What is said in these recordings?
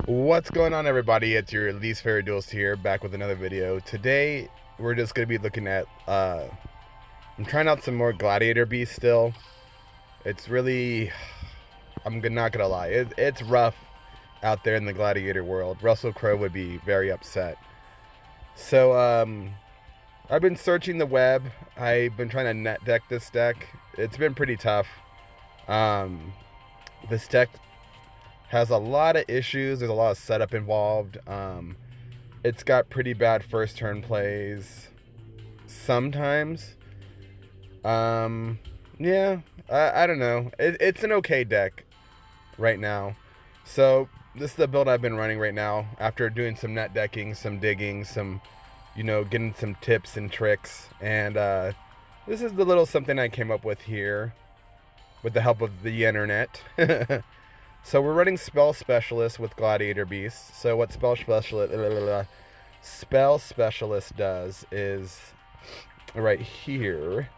What's going on, everybody? It's your least favorite duelist here, back with another video. Today we're just going to be looking at I'm trying out some more Gladiator Beasts still. It's really, not gonna lie, it's rough out there in the Gladiator world. Russell Crowe would be very upset. So I've been searching the web. I've been trying to net deck this deck. It's been pretty tough. This deck has a lot of issues. There's a lot of setup involved. It's got pretty bad first turn plays sometimes. Yeah, I don't know. It's an okay deck right now. So this is the build I've been running right now after doing some net decking, some digging, some, getting some tips and tricks. And this is the little something I came up with here with the help of the internet. So we're running Spell Specialist with Gladiator Beasts. So what Spell Specialist does is right here.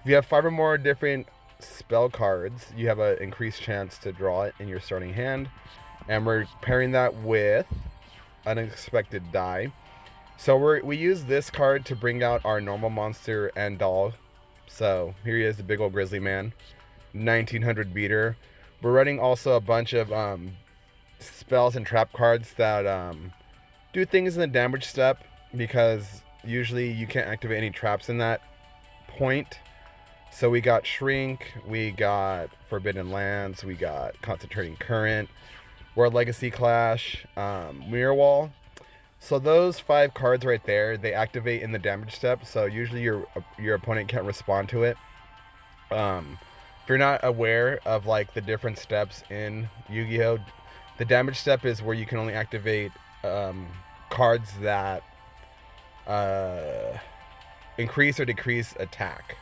If you have 5 or more different spell cards, you have an increased chance to draw it in your starting hand. And we're pairing that with Unexpected Die. So we use this card to bring out our normal monster and doll. So here he is, the big old grizzly man, 1900 beater. We're running also a bunch of spells and trap cards that do things in the damage step, because usually you can't activate any traps in that point. So we got Shrink, we got Forbidden Lands, we got Concentrating Current, World Legacy Clash, Mirror Wall. So those 5 cards right there, they activate in the damage step. So usually your opponent can't respond to it. If you're not aware of like the different steps in Yu-Gi-Oh, the damage step is where you can only activate cards that increase or decrease attack.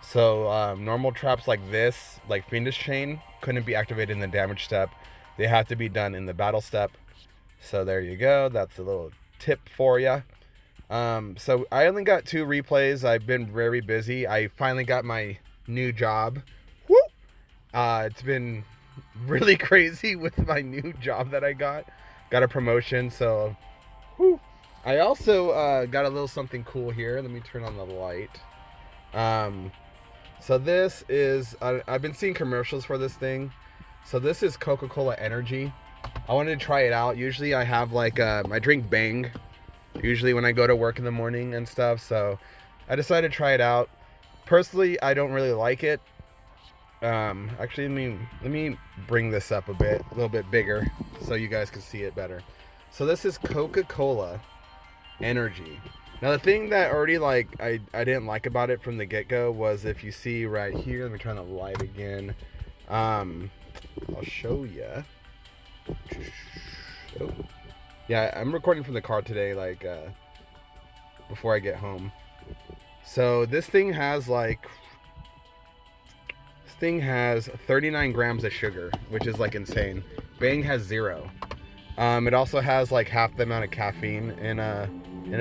So normal traps like this, like Fiendish Chain, couldn't be activated in the damage step. They have to be done in the battle step. So there you go. That's a little tip for you. So I only got 2 replays. I've been very busy. I finally got my new job. Woo! It's been really crazy with my new job that I got. Got a promotion, so woo. I also got a little something cool here. Let me turn on the light. So this is, I've been seeing commercials for this thing. So this is Coca-Cola Energy. I wanted to try it out. Usually I have like, I drink Bang, usually when I go to work in the morning and stuff. So I decided to try it out. Personally, I don't really like it. Actually, let me bring this up a little bit bigger, so you guys can see it better. So this is Coca-Cola Energy. Now the thing that already I didn't like about it from the get-go was, if you see right here, let me turn the light again. I'll show you. Oh. Yeah, I'm recording from the car today, before I get home. So this thing has 39 grams of sugar, which is insane. Bang has 0. It also has half the amount of caffeine in a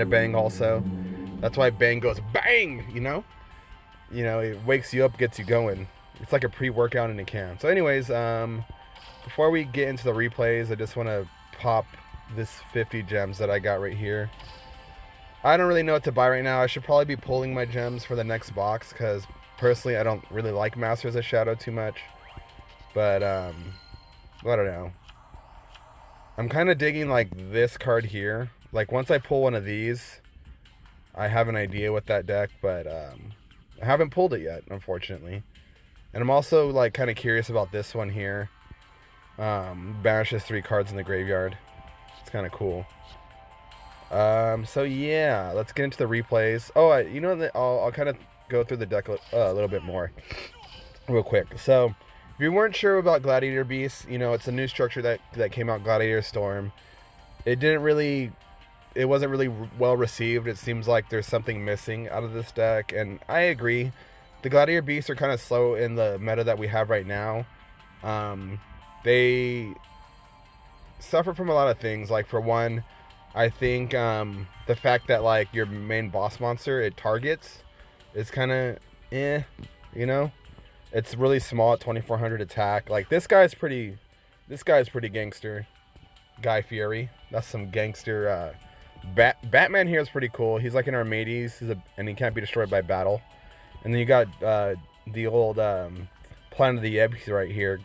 Bang also. That's why Bang goes bang, it wakes you up, gets you going. It's like a pre-workout in a can. So anyways, before we get into the replays, I just want to pop this 50 gems that I got right here. I don't really know what to buy right now. I should probably be pulling my gems for the next box, because personally I don't really like Masters of Shadow too much. But I don't know. I'm kind of digging this card here. Once I pull one of these, I have an idea with that deck, but I haven't pulled it yet, unfortunately. And I'm also kind of curious about this one here. Banishes 3 cards in the graveyard. It's kind of cool. So yeah, let's get into the replays. Oh, I'll kind of go through the deck a little bit more real quick. So if you weren't sure about Gladiator Beasts, it's a new structure that came out, Gladiator Storm. It wasn't really well received. It seems like there's something missing out of this deck, and I agree. The Gladiator Beasts are kind of slow in the meta that we have right now. They suffer from a lot of things. For one, I think the fact that your main boss monster it targets is kind of it's really small at 2400 attack. This guy's pretty gangster. Guy Fieri. That's some gangster. Batman here is pretty cool. He's like an Armades, and he can't be destroyed by battle. And then you got the old Planet of the Apes right here.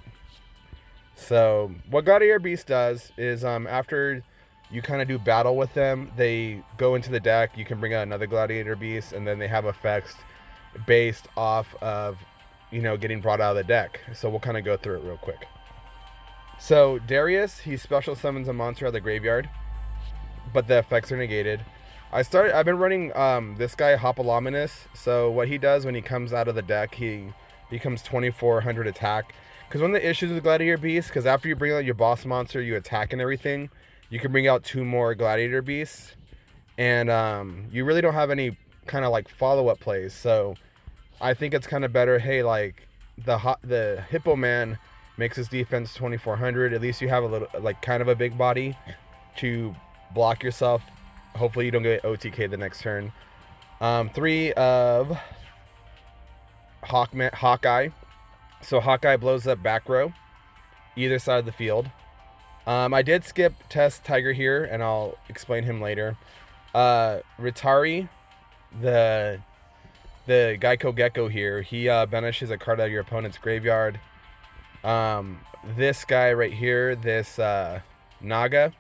So what Gladiator Beast does is after you kind of do battle with them, they go into the deck. You can bring out another Gladiator Beast, and then they have effects based off of, you know, getting brought out of the deck. So we'll kind of go through it real quick. So Darius, he special summons a monster out of the graveyard, but the effects are negated. I've been running this guy Hopalominus. So what he does when he comes out of the deck, he becomes 2400 attack. Because one of the issues with Gladiator Beasts, because after you bring out your boss monster, you attack and everything, you can bring out 2 more Gladiator Beasts, and you really don't have any kind of like follow-up plays. So I think it's kind of better. Hey, like the Hippo Man makes his defense 2400. At least you have a little, like, kind of a big body to block yourself. Hopefully you don't get OTK the next turn. 3 of Hawkeye. So Hawkeye blows up back row, either side of the field. I did skip Test Tiger here, and I'll explain him later. Ritari, the Geico Gecko here, he banishes a card out of your opponent's graveyard. This guy right here, this Naga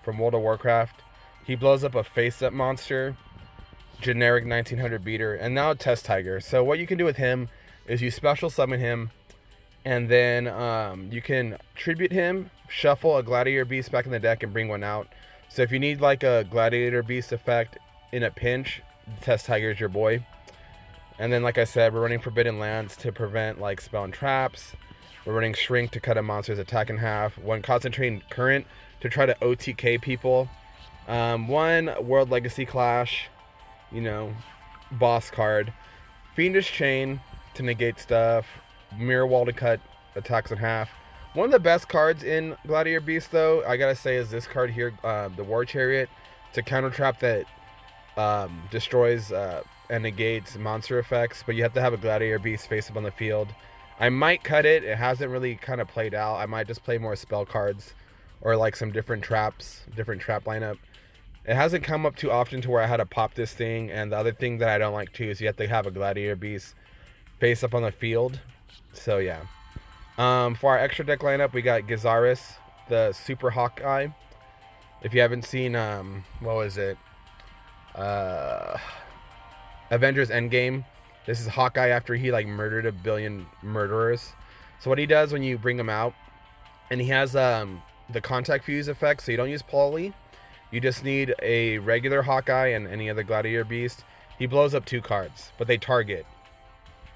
from World of Warcraft, he blows up a face-up monster, generic 1900 beater, and now Test Tiger. So what you can do with him is you special summon him, and then you can tribute him, shuffle a Gladiator Beast back in the deck, and bring one out. So if you need like a Gladiator Beast effect in a pinch, Test Tiger is your boy. And then, like I said, we're running Forbidden Lands to prevent like spell and traps. We're running Shrink to cut a monster's attack in half. 1 Concentrating Current to try to OTK people. 1 World Legacy Clash, you know, boss card. Fiendish Chain to negate stuff. Mirror Wall to cut attacks in half. One of the best cards in Gladiator Beast, though, I gotta say, is this card here, the War Chariot, to counter trap that destroys and negates monster effects, but you have to have a Gladiator Beast face up on the field. I might cut it. It hasn't really kind of played out. I might just play more spell cards or like some different traps, different trap lineup. It hasn't come up too often to where I had to pop this thing, and the other thing that I don't like too is you have to have a Gladiator Beast face up on the field. So yeah. For our extra deck lineup, we got Gizaris, the Super Hawkeye. If you haven't seen, what was it? Avengers Endgame. This is Hawkeye after he like murdered 1 billion murderers. So what he does when you bring him out, and he has the contact fuse effect, so you don't use Poly. You just need a regular Hawkeye and any other Gladiator Beast. He blows up 2 cards, but they target.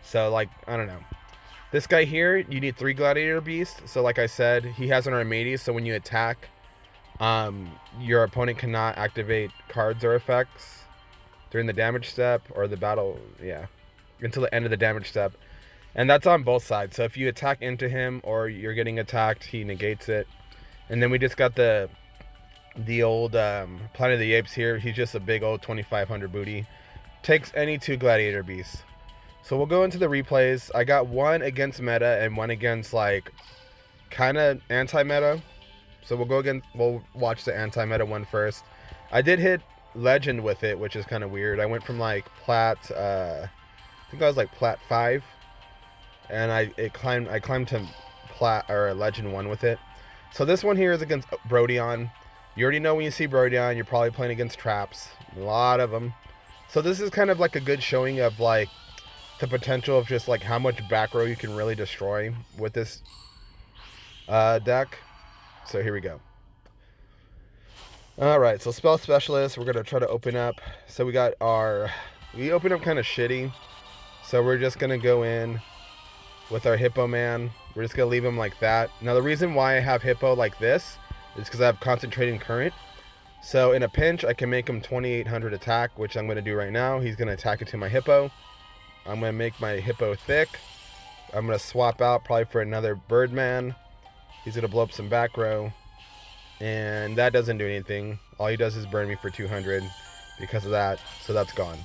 So like, I don't know. This guy here, you need 3 Gladiator Beasts. So like I said, he has an Armades, so when you attack, your opponent cannot activate cards or effects during the damage step or the battle, yeah, until the end of the damage step. And that's on both sides. So if you attack into him or you're getting attacked, he negates it. And then we just got the old Planet of the Apes here. He's just a big old 2500 booty. Takes any 2 Gladiator Beasts. So we'll go into the replays. I got 1 against meta and 1 against like kind of anti-meta. So we'll watch the anti-meta one first. I did hit Legend with it, which is kind of weird. I went from like Plat, I think I was like Plat 5, and I climbed to Plat or Legend 1 with it. So this one here is against Brodion. You already know when you see Brodion, you're probably playing against traps. A lot of them. So this is kind of like a good showing of like the potential of just like how much back row you can really destroy with this deck. So here we go. Alright, so Spell Specialist, we're going to try to open up. So we open up kind of shitty. So we're just going to go in with our Hippo Man. We're just going to leave him like that. Now the reason why I have Hippo like this is because I have Concentrating Current. So in a pinch, I can make him 2800 attack, which I'm going to do right now. He's going to attack into my Hippo. I'm going to make my Hippo thick. I'm going to swap out probably for another Birdman. He's going to blow up some back row. And that doesn't do anything. All he does is burn me for 200 because of that. So that's gone.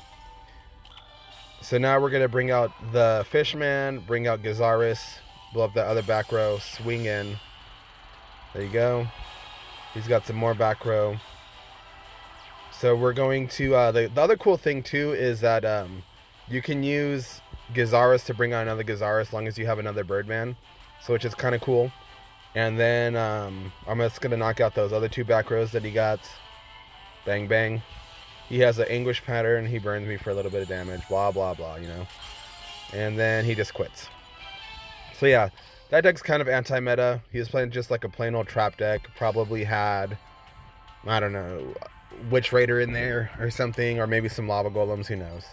So now we're going to bring out the Fishman, bring out Gizaris, blow up that other back row, swing in. There you go. He's got some more back row. So we're going to, the other cool thing too is that you can use Gizaris to bring out another Gizaris as long as you have another Birdman. So which is kind of cool. And then I'm just going to knock out those other two back rows that he got. Bang, bang. He has an Anguish pattern. He burns me for a little bit of damage. Blah, blah, blah, you know. And then he just quits. So yeah, that deck's kind of anti-meta. He was playing just like a plain old trap deck. Probably had, I don't know, Witch Raider in there or something. Or maybe some Lava Golems. Who knows.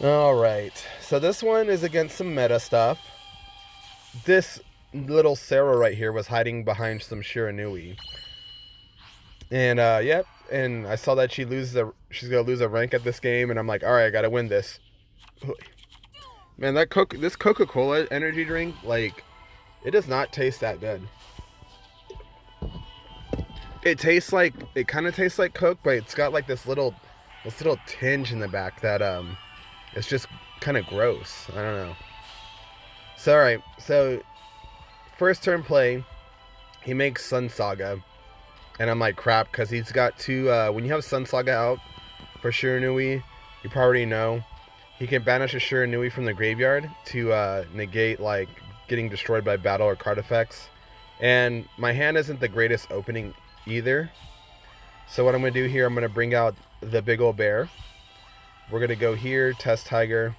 Alright. So this one is against some meta stuff. This little Sarah right here was hiding behind some Shiranui. And yep, and I saw that she's gonna lose a rank at this game, and I'm like, all right, I gotta win this. Man, this Coca-Cola energy drink, like, it does not taste that good. It kind of tastes like Coke, but it's got like this little tinge in the back that it's just kind of gross. I don't know. So all right, so first turn play, he makes Sun Saga. And I'm like, crap, because he's got two, when you have Sun Saga out for Shiranui, you probably know, he can banish a Shiranui from the graveyard to negate, like, getting destroyed by battle or card effects. And my hand isn't the greatest opening either. So what I'm going to do here, I'm going to bring out the big old bear. We're going to go here, Test Tiger.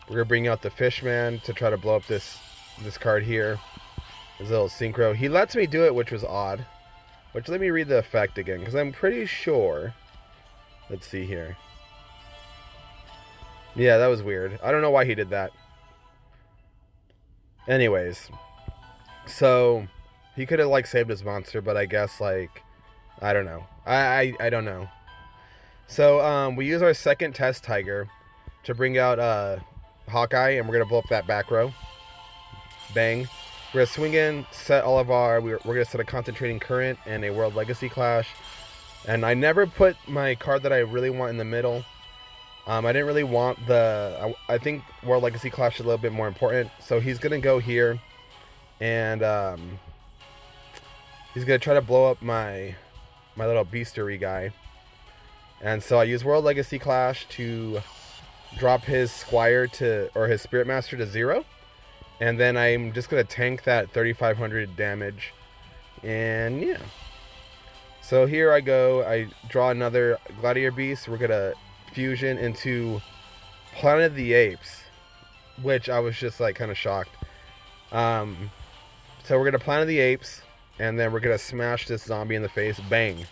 We're going to bring out the Fishman to try to blow up this card here. This little Synchro. He lets me do it, which was odd. Which, let me read the effect again, because I'm pretty sure. Let's see here. Yeah, that was weird. I don't know why he did that. Anyways. So, he could have, like, saved his monster, but I guess, like, I don't know. I don't know. So, we use our second Test Tiger to bring out Hawkeye, and we're going to blow up that back row. Bang. We're going to swing in, set all of our, we're going to set a Concentrating Current and a World Legacy Clash. And I never put my card that I really want in the middle. I didn't really want I think World Legacy Clash is a little bit more important. So he's going to go here. And he's going to try to blow up my little beastery guy. And so I use World Legacy Clash to drop his Squire or his Spirit Master to 0. And then I'm just going to tank that 3,500 damage. And yeah. So here I go. I draw another Gladiator Beasts. We're going to fusion into Planet of the Apes. Which I was just like kind of shocked. So we're going to Planet of the Apes. And then we're going to smash this zombie in the face. Bang.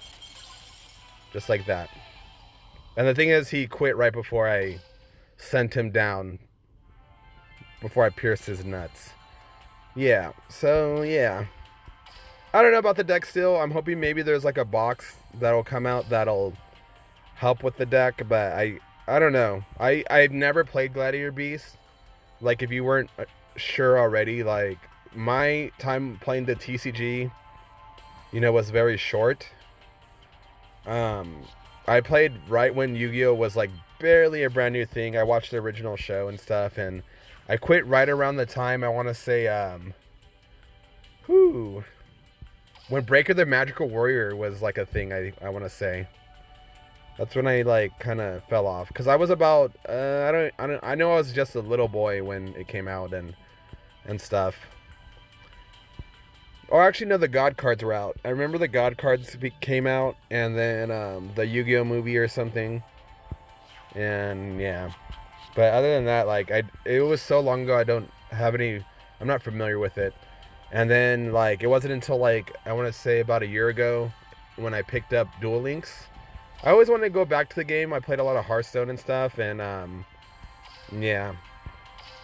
Just like that. And the thing is, he quit right before I sent him down. Before I pierced his nuts. Yeah, so yeah. I don't know about the deck still. I'm hoping maybe there's like a box that'll come out that'll help with the deck, but I don't know. I've never played Gladiator Beasts. Like, if you weren't sure already, like, my time playing the TCG, you know, was very short. I played right when Yu-Gi-Oh was like barely a brand new thing. I watched the original show and stuff, and I quit right around the time, I want to say, when Breaker the Magical Warrior was like a thing, I want to say. That's when I like kind of fell off, because I was about, I know I was just a little boy when it came out and stuff. Oh, actually, no, the God cards were out. I remember the God cards came out, and then the Yu-Gi-Oh movie or something, and yeah. But other than that, like, it was so long ago, I don't have any, I'm not familiar with it. And then, like, it wasn't until, like, I want to say about a year ago when I picked up Duel Links. I always wanted to go back to the game. I played a lot of Hearthstone and stuff, and, yeah.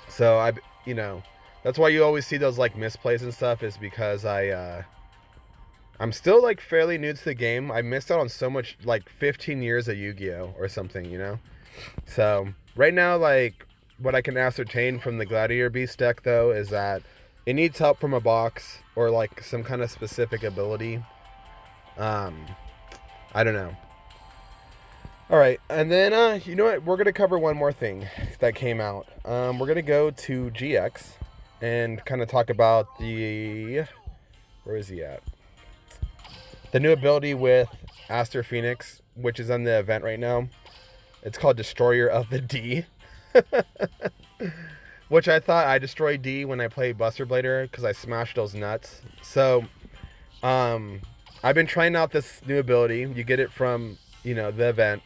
So, you know, that's why you always see those, like, misplays and stuff, is because I'm still, like, fairly new to the game. I missed out on so much, like, 15 years of Yu-Gi-Oh! Or something, you know? So, right now, like, what I can ascertain from the Gladiator Beast deck, though, is that it needs help from a box or, like, some kind of specific ability. I don't know. Alright, and then, you know what? We're going to cover one more thing that came out. We're going to go to GX and kind of talk about the... Where is he at? The new ability with Aster Phoenix, which is on the event right now, it's called Destroyer of the D. Which I thought I destroyed D when I played Buster Blader because I smashed those nuts. So, I've been trying out this new ability. You get it from, the event.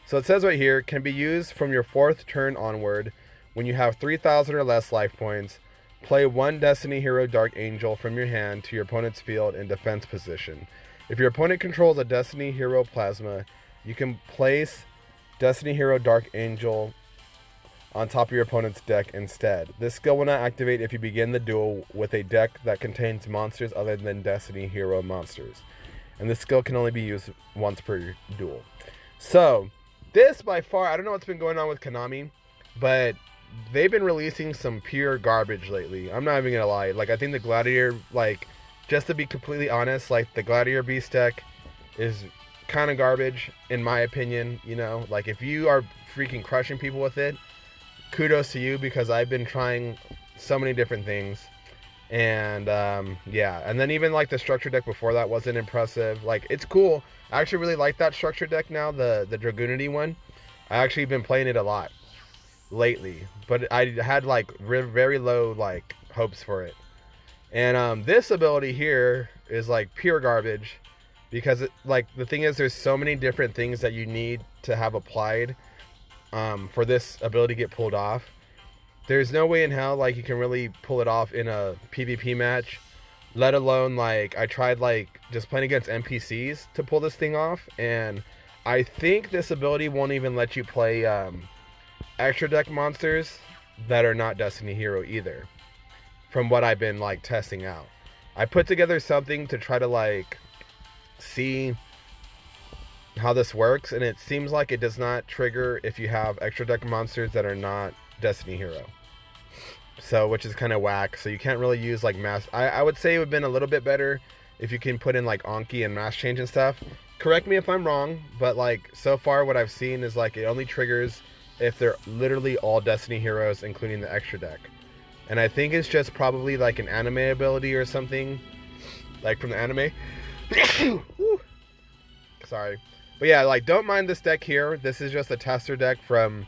So it says right here, can be used from your 4th turn onward when you have 3,000 or less life points. Play 1 Destiny Hero Dark Angel from your hand to your opponent's field in defense position. If your opponent controls a Destiny Hero Plasma, you can place Destiny Hero Dark Angel on top of your opponent's deck instead. This skill will not activate if you begin the duel with a deck that contains monsters other than Destiny Hero monsters. And this skill can only be used once per duel. So, this by far, I don't know what's been going on with Konami, but they've been releasing some pure garbage lately. I'm not even gonna lie. Like, I think the Gladiator, just to be completely honest, the Gladiator Beast deck is kind of garbage, in my opinion. If you are freaking crushing people with it, kudos to you, because I've been trying so many different things. And yeah, and then even the structure deck before that wasn't impressive. It's cool. I actually really like that structure deck now, the Dragoonity one. I actually been playing it a lot lately, but I had very low hopes for it. And this ability here is pure garbage, because the thing is, there's so many different things that you need to have applied for this ability to get pulled off. There's no way in hell you can really pull it off in a PvP match, let alone I tried just playing against NPCs to pull this thing off, and I think this ability won't even let you play extra deck monsters that are not Destiny Hero either, from what I've been testing out. I put together something to try to see how this works, and it seems like it does not trigger if you have extra deck monsters that are not Destiny Hero. So, which is kind of whack. So you can't really use mass. I would say it would have been a little bit better if you can put in Anki and mass change and stuff. Correct me if I'm wrong, but so far what I've seen is it only triggers if they're literally all Destiny Heroes, including the extra deck. And I think it's just probably an anime ability or something, from the anime. Sorry. But yeah, don't mind this deck here. This is just a tester deck from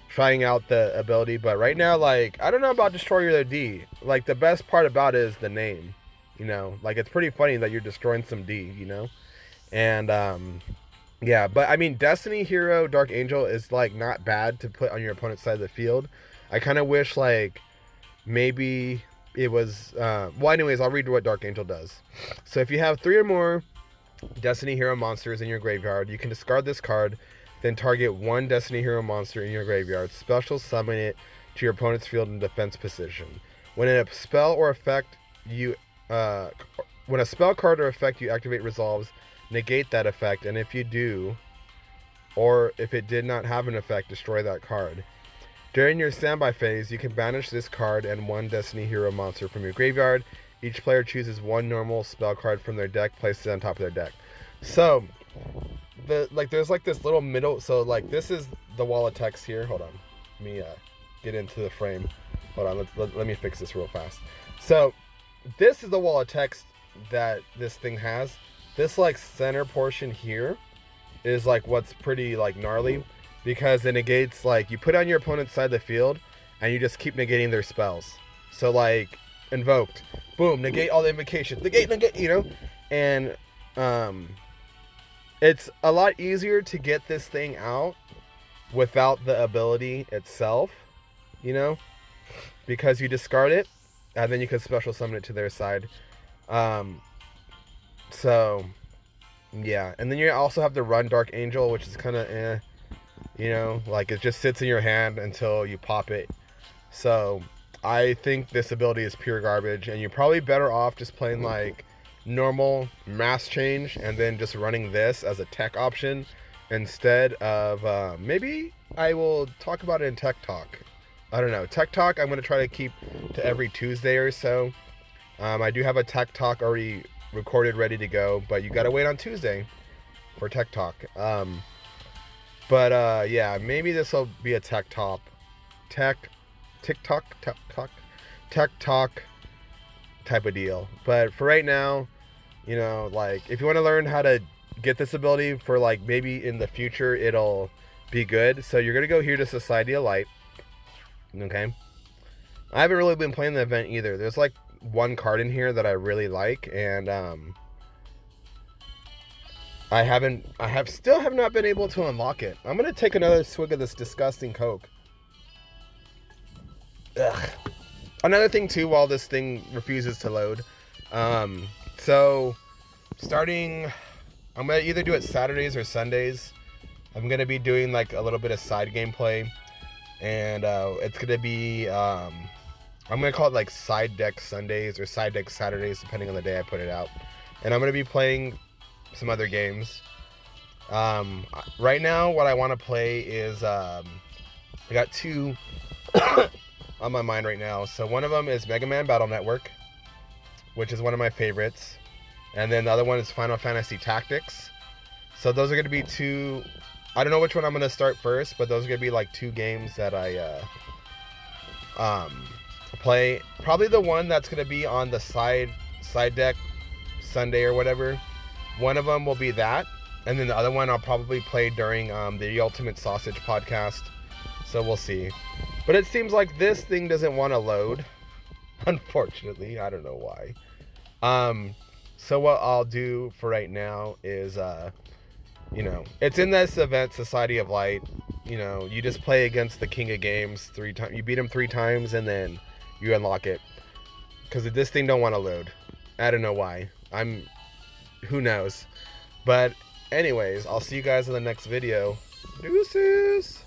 trying out the ability. But right now, I don't know about Destroyer the D. The best part about it is the name. It's pretty funny that you're destroying some D, And, yeah, but I mean, Destiny Hero Dark Angel is, not bad to put on your opponent's side of the field. I kind of wish, maybe it was, well, anyways, I'll read what Dark Angel does. So if you have 3 or more Destiny Hero monsters in your graveyard, you can discard this card, then target 1 Destiny Hero monster in your graveyard, special summon it to your opponent's field in defense position. When a spell or effect when a spell card or effect you activate resolves, negate that effect, and if you do, or if it did not have an effect, destroy that card. During your standby phase, you can banish this card and 1 Destiny Hero monster from your graveyard. Each player chooses 1 normal spell card from their deck, places it on top of their deck. So, there's this little middle. So this is the wall of text here. Hold on, let me get into the frame. Hold on, let me fix this real fast. So, this is the wall of text that this thing has. This center portion here is what's pretty gnarly, because it negates you put on your opponent's side of the field and you just keep negating their spells. So invoked, boom, negate all the invocations, negate, and it's a lot easier to get this thing out without the ability itself, because you discard it and then you can special summon it to their side. So yeah, and then you also have to run Dark Angel, which is kind of it just sits in your hand until you pop it. So I think this ability is pure garbage, and you're probably better off just playing normal mass change and then just running this as a tech option instead of maybe I will talk about it in Tech Talk. I don't know. Tech Talk I'm going to try to keep to every Tuesday or so. I do have a Tech Talk already recorded, ready to go, but you got to wait on Tuesday for Tech Talk. But yeah, maybe this will be a Tech Talk type of deal. But for right now, You know, like if you want to learn how to get this ability for like maybe in the future it'll be good. So you're gonna go here to Society of Light. Okay. I haven't really been playing the event either. There's like one card in here that I really like, and still have not been able to unlock it. I'm gonna take another swig of this disgusting Coke. Ugh. Another thing too, while this thing refuses to load, so starting, I'm gonna either do it Saturdays or Sundays. I'm gonna be doing like a little bit of side gameplay, and it's gonna be I'm gonna call it like side deck Sundays or side deck Saturdays, depending on the day I put it out. And I'm gonna be playing some other games. Right now, what I want to play is I got two on my mind right now. So one of them is Mega Man Battle Network, which is one of my favorites, and then the other one is Final Fantasy Tactics. So those are gonna be two. I don't know which one I'm gonna start first, but those are gonna be like two games that I play. Probably the one that's gonna be on the side deck Sunday or whatever. One of them will be that, and then the other one I'll probably play during the Ultimate Sausage podcast. So we'll see. But it seems like this thing doesn't want to load, unfortunately. I don't know why. So what I'll do for right now is you know, it's in this event, Society of Light. You know, you just play against the king of games 3 times. You beat him 3 times and then you unlock it. Because this thing don't want to load. I don't know why. Who knows. But anyways, I'll see you guys in the next video. Deuces!